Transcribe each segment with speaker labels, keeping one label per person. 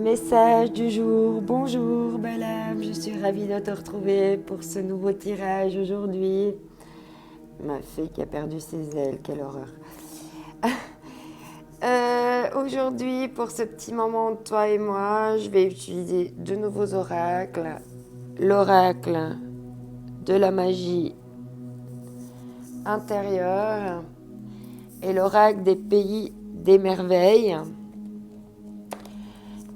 Speaker 1: Message du jour, bonjour belle âme, je suis ravie de te retrouver pour ce nouveau tirage aujourd'hui. Ma fille qui a perdu ses ailes, quelle horreur. Aujourd'hui, pour ce petit moment de toi et moi, je vais utiliser deux nouveaux oracles. L'oracle de la magie intérieure et l'oracle des pays des merveilles.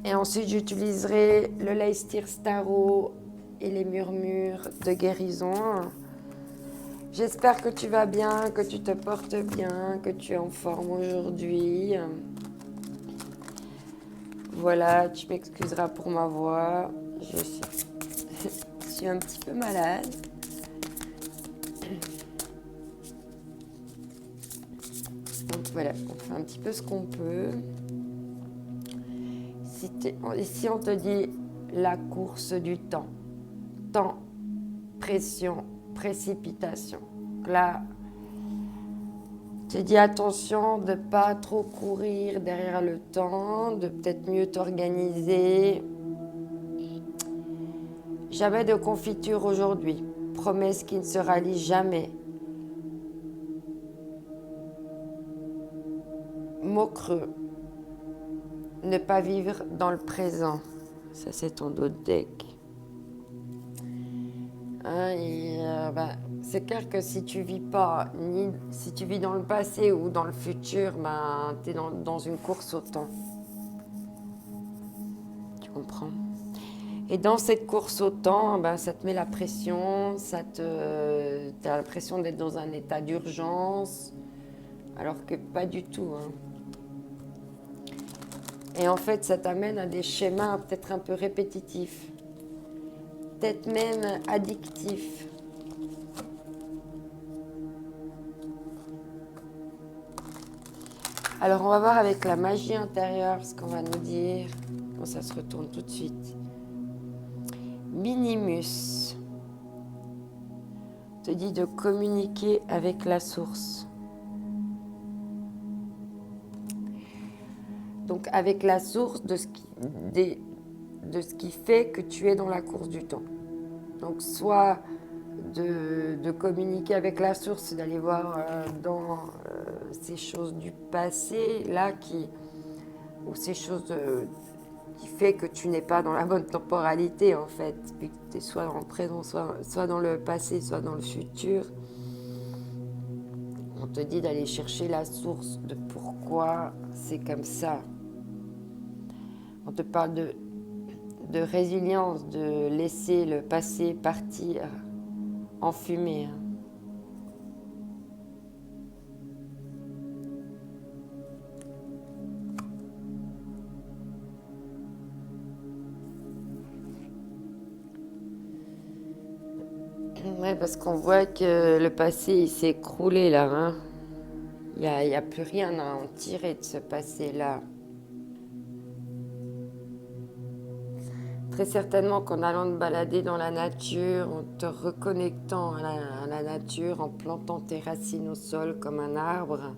Speaker 1: Et ensuite, j'utiliserai le Leicester Tarot et les murmures de guérison. J'espère que tu vas bien, que tu te portes bien, que tu es en forme aujourd'hui. Voilà, tu m'excuseras pour ma voix. Je suis un petit peu malade. Donc voilà, on fait un petit peu ce qu'on peut. Ici, on te dit la course du temps. Temps, pression, précipitation. Là, je te dis attention de ne pas trop courir derrière le temps, de peut-être mieux t'organiser. Jamais de confiture aujourd'hui. Promesse qui ne se rallie jamais. Mot creux. Ne pas vivre dans le présent. Ça, c'est ton dos de deck. C'est clair que si tu vis pas, si tu vis dans le passé ou dans le futur, tu es dans une course au temps. Tu comprends? Et dans cette course au temps, ça te met la pression, tu as l'impression d'être dans un état d'urgence, alors que pas du tout. Et en fait, ça t'amène à des schémas peut-être un peu répétitifs, peut-être même addictifs. Alors, on va voir avec la magie intérieure ce qu'on va nous dire. Bon, ça se retourne tout de suite. Minimus te dit de communiquer avec la source. Donc, avec la source de ce qui fait que tu es dans la course du temps. Donc, soit de communiquer avec la source, d'aller voir dans ces choses du passé, là, ou ces choses qui fait que tu n'es pas dans la bonne temporalité, en fait, vu que tu es soit dans le présent, soit dans le passé, soit dans le futur. On te dit d'aller chercher la source de pourquoi c'est comme ça. On te parle de résilience, de laisser le passé partir en fumée. Ouais, parce qu'on voit que le passé il s'est écroulé là. Il n'y a plus rien à en tirer de ce passé-là. Très certainement qu'en allant te balader dans la nature, en te reconnectant à la nature, en plantant tes racines au sol comme un arbre,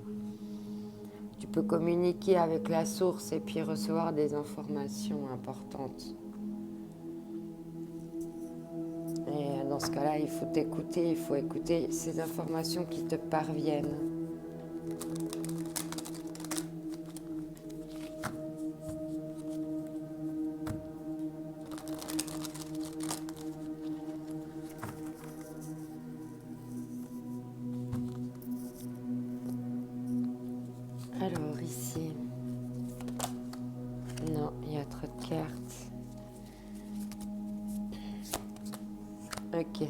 Speaker 1: tu peux communiquer avec la source et puis recevoir des informations importantes. Et dans ce cas-là, il faut t'écouter, il faut écouter ces informations qui te parviennent. Alors ici, non, il y a trop de cartes. Ok.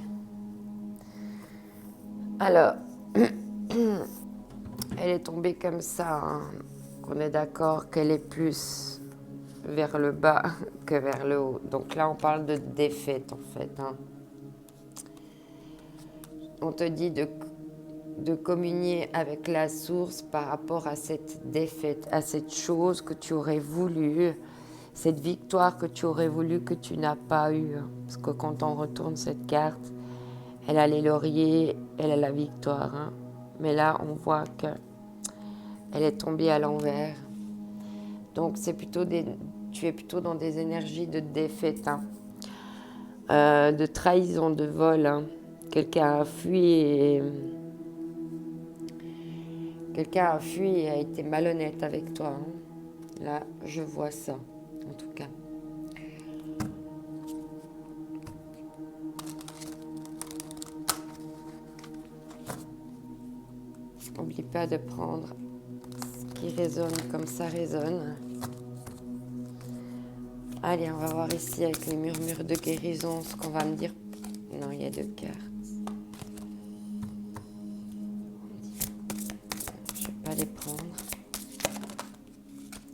Speaker 1: Alors, elle est tombée comme ça, qu'on est d'accord qu'elle est plus vers le bas que vers le haut. Donc là, on parle de défaite en fait. On te dit de communier avec la source par rapport à cette défaite, à cette chose que tu aurais voulu, cette victoire que tu aurais voulu que tu n'as pas eue. Parce que quand on retourne cette carte, elle a les lauriers, elle a la victoire. Mais là, on voit qu'elle est tombée à l'envers. Donc, c'est plutôt tu es plutôt dans des énergies de défaite, hein. De trahison, de vol, hein. Quelqu'un a fui et a été malhonnête avec toi, hein. Là, je vois ça, en tout cas. N'oublie pas de prendre ce qui résonne comme ça résonne. Allez, on va voir ici avec les murmures de guérison ce qu'on va me dire. Non, il y a 2 cartes. Je ne vais pas les prendre.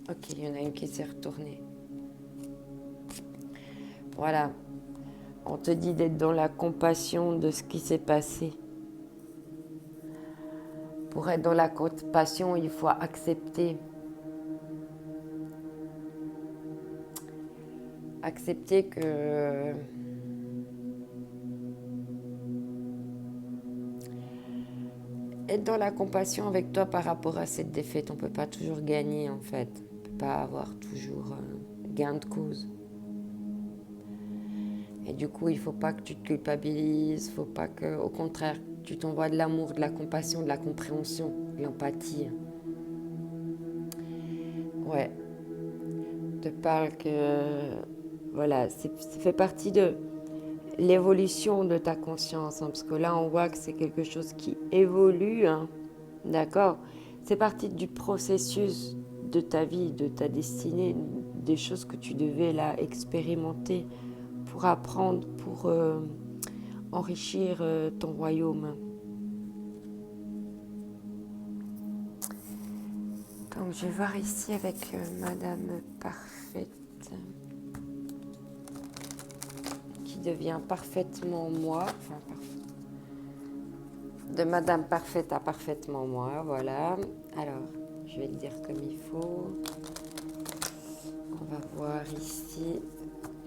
Speaker 1: Ok, il y en a une qui s'est retournée. Voilà. On te dit d'être dans la compassion de ce qui s'est passé. Pour être dans la compassion, il faut accepter. Accepter que être dans la compassion avec toi par rapport à cette défaite. On ne peut pas toujours gagner en fait. On ne peut pas avoir toujours gain de cause. Et du coup, il ne faut pas que tu te culpabilises. Il ne faut pas que, au contraire, tu t'envoies de l'amour, de la compassion, de la compréhension, de l'empathie. Ouais. Je te parle que... Voilà, ça fait partie de l'évolution de ta conscience, hein, parce que là, on voit que c'est quelque chose qui évolue, hein, d'accord? C'est partie du processus de ta vie, de ta destinée, des choses que tu devais là expérimenter pour apprendre, pour enrichir ton royaume. Donc, je vais voir ici avec Madame Parfaite, qui devient parfaitement moi, enfin, de Madame Parfaite à parfaitement moi, voilà. Alors, je vais le dire comme il faut. On va voir ici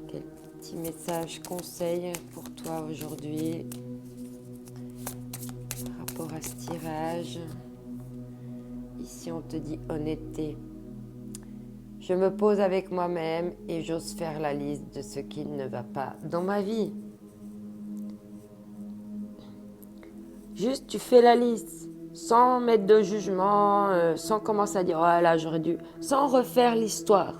Speaker 1: quel petit message conseil pour toi aujourd'hui par rapport à ce tirage. Ici, on te dit honnêteté. Je me pose avec moi-même et j'ose faire la liste de ce qui ne va pas dans ma vie. Juste, tu fais la liste, sans mettre de jugement, sans commencer à dire « Oh là, j'aurais dû… » Sans refaire l'histoire.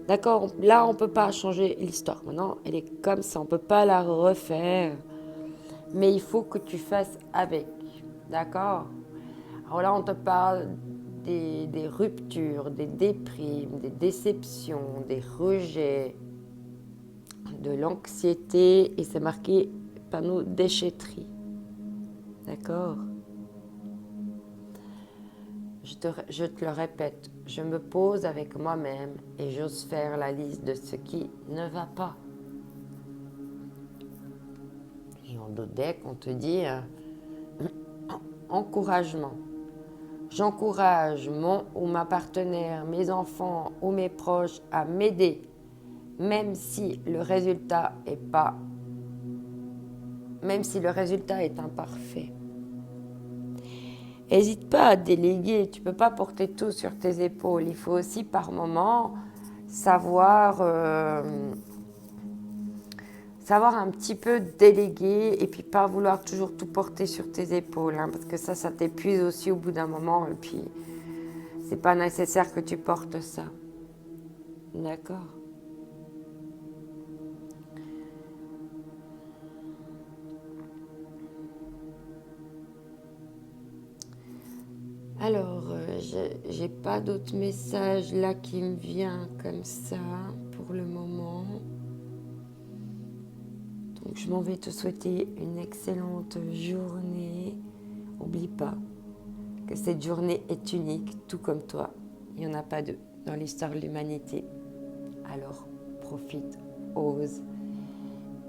Speaker 1: D'accord? Là, on ne peut pas changer l'histoire. Maintenant, elle est comme ça, on ne peut pas la refaire. Mais il faut que tu fasses avec. D'accord? Alors là, on te parle des ruptures, des déprimes, des déceptions, des rejets, de l'anxiété. Et c'est marqué panneau déchetterie. D'accord? Je te le répète, je me pose avec moi-même et j'ose faire la liste de ce qui ne va pas. Et en deck, on te dit encouragement. J'encourage mon ou ma partenaire, mes enfants ou mes proches à m'aider, même si le résultat est imparfait. N'hésite pas à déléguer, tu ne peux pas porter tout sur tes épaules. Il faut aussi par moment savoir un petit peu déléguer et puis pas vouloir toujours tout porter sur tes épaules, hein, parce que ça t'épuise aussi au bout d'un moment et puis c'est pas nécessaire que tu portes ça. D'accord? Alors, j'ai pas d'autres messages là qui me viennent comme ça pour le moment. Donc, je m'en vais te souhaiter une excellente journée. N'oublie pas que cette journée est unique, tout comme toi. Il n'y en a pas deux dans l'histoire de l'humanité. Alors, profite, ose,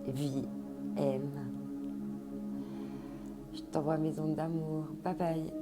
Speaker 1: vis, aime. Je t'envoie mes ondes d'amour. Bye bye.